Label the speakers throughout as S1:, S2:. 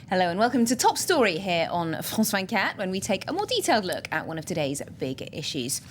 S1: Hello and welcome to Top Story here on France 24, when we take a more detailed look at one of today's big issues.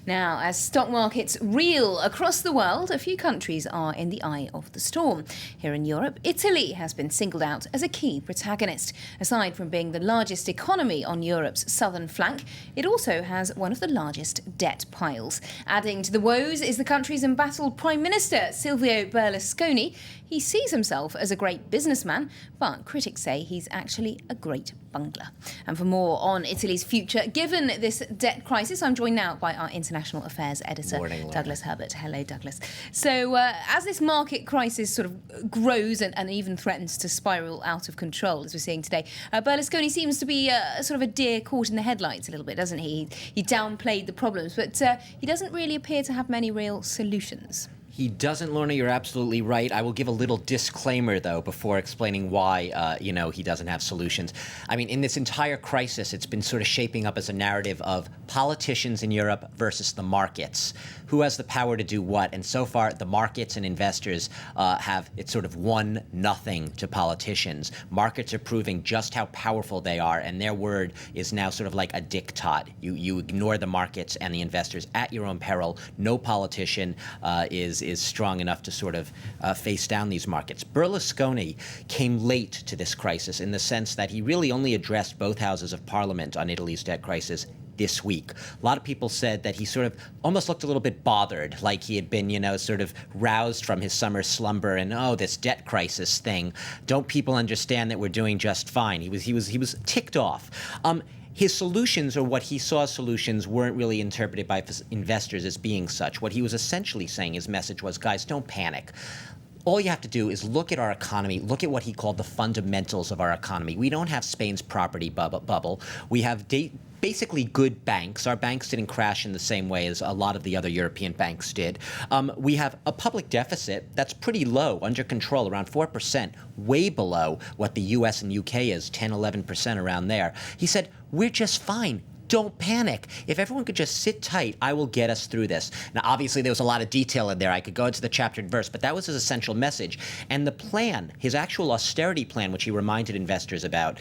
S1: Now, as stock markets reel across the world, a few countries are in the eye of the storm. Here in Europe, Italy has been singled out as a key protagonist. Aside from being the largest economy on Europe's southern flank, it also has one of the largest debt piles. Adding to the woes is the country's embattled Prime Minister, Silvio Berlusconi. He sees himself as a great businessman, but critics say he's actually a great bungler. And for more on Italy's future, given this debt crisis, I'm joined now by our international affairs editor, Douglas Herbert. Hello, Douglas. So as this market crisis sort of grows and even threatens to spiral out of control, as we're seeing today, Berlusconi seems to be sort of a deer caught in the headlights a little bit, doesn't he? He downplayed the problems, but he doesn't really appear to have many real solutions.
S2: He doesn't, Lorna, you're absolutely right. I will give a little disclaimer, though, before explaining why, he doesn't have solutions. I mean, in this entire crisis, it's been sort of shaping up as a narrative of politicians in Europe versus the markets. Who has the power to do what? And so far, the markets and investors it's sort of 1-0 to politicians. Markets are proving just how powerful they are, and their word is now sort of like a diktat. You ignore the markets and the investors at your own peril. No politician is strong enough to sort of face down these markets. Berlusconi came late to this crisis in the sense that he really only addressed both houses of parliament on Italy's debt crisis this week. A lot of people said that he sort of almost looked a little bit bothered, like he had been, sort of roused from his summer slumber and, this debt crisis thing. Don't people understand that we're doing just fine? He was ticked off. His solutions, or what he saw as solutions, weren't really interpreted by investors as being such. What he was essentially saying, his message was, guys, don't panic. All you have to do is look at our economy, look at what he called the fundamentals of our economy. We don't have Spain's property bubble. We have basically good banks. Our banks didn't crash in the same way as a lot of the other European banks did. We have a public deficit that's pretty low, under control, around 4%, way below what the US and UK is, 10, 11% around there. He said, we're just fine. Don't panic. If everyone could just sit tight, I will get us through this. Now, obviously, there was a lot of detail in there. I could go into the chapter and verse, but that was his essential message. And the plan, his actual austerity plan, which he reminded investors about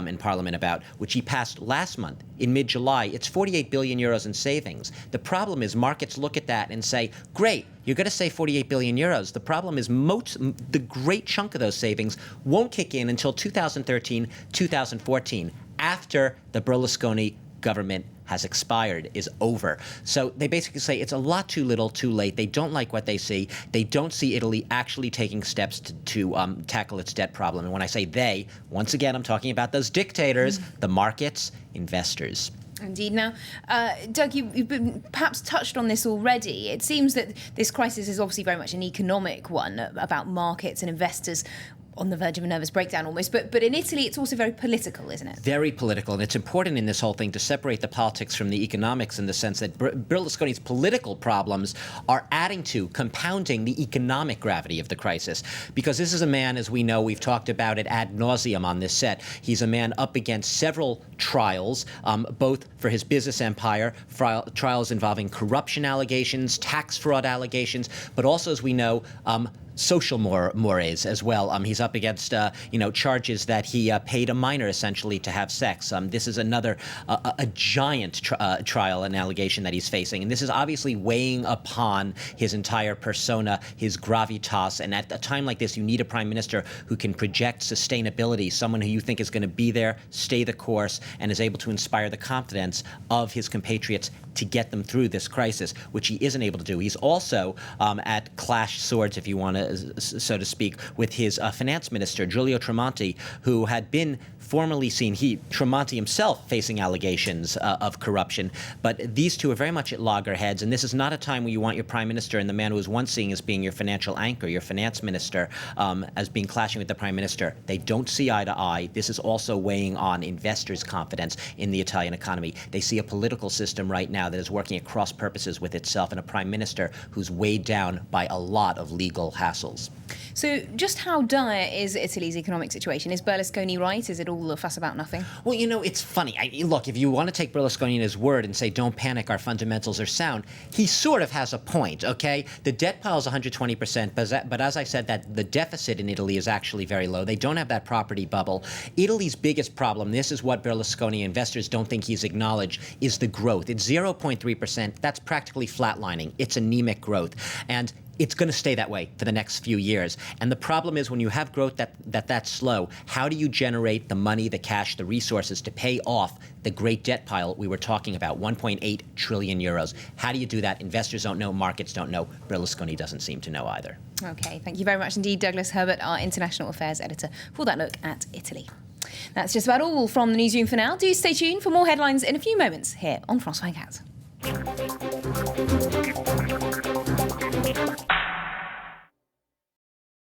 S2: in Parliament about, which he passed last month in mid-July, it's 48 billion euros in savings. The problem is markets look at that and say, great, you're going to save 48 billion euros. The problem is the great chunk of those savings won't kick in until 2013, 2014, after the Berlusconi government has expired, is over. So they basically say it's a lot too little, too late. They don't like what they see. They don't see Italy actually taking steps to tackle its debt problem. And when I say they, once again, I'm talking about those dictators, the markets, investors.
S1: Indeed. Now, Doug, you've been perhaps touched on this already. It seems that this crisis is obviously very much an economic one, about markets and investors on the verge of a nervous breakdown almost. But in Italy, it's also very political, isn't it? Very
S2: political. And it's important in this whole thing to separate the politics from the economics, in the sense that Berlusconi's political problems are adding to, compounding the economic gravity of the crisis. Because this is a man, as we know, we've talked about it ad nauseum on this set. He's a man up against several trials, both for his business empire, trials involving corruption allegations, tax fraud allegations, but also, as we know, social mores as well. He's up against, charges that he paid a minor essentially to have sex. This is another a giant trial and allegation that he's facing, and this is obviously weighing upon his entire persona, his gravitas. And at a time like this, you need a prime minister who can project sustainability, someone who you think is going to be there, stay the course, and is able to inspire the confidence of his compatriots to get them through this crisis, which he isn't able to do. He's also at clash swords, if you want to, so to speak, with his finance minister, Giulio Tremonti, who had been formerly seen, Tremonti himself, facing allegations of corruption. But these two are very much at loggerheads, and this is not a time where you want your prime minister and the man who was once seen as being your financial anchor, your finance minister, as being clashing with the prime minister. They don't see eye to eye. This is also weighing on investors' confidence in the Italian economy. They see a political system right now that is working at cross purposes with itself, and a prime minister who's weighed down by a lot of legal hassles.
S1: So just how dire is Italy's economic situation? Is Berlusconi right? Is it all a fuss about nothing?
S2: Well, it's funny. Look, if you want to take Berlusconi at his word and say, don't panic, our fundamentals are sound, he sort of has a point, okay? The debt pile is 120%, but as I said, that the deficit in Italy is actually very low. They don't have that property bubble. Italy's biggest problem, this is what Berlusconi investors don't think he's acknowledged, is the growth. It's 0.3%. That's practically flatlining. It's anemic growth. And it's going to stay that way for the next few years. And the problem is when you have growth that's slow, how do you generate the money, the cash, the resources to pay off the great debt pile we were talking about, 1.8 trillion euros? How do you do that? Investors don't know, markets don't know. Berlusconi doesn't seem to know either.
S1: Okay, thank you very much indeed, Douglas Herbert, our international affairs editor, for that look at Italy. That's just about all from the newsroom for now. Do stay tuned for more headlines in a few moments here on France 24.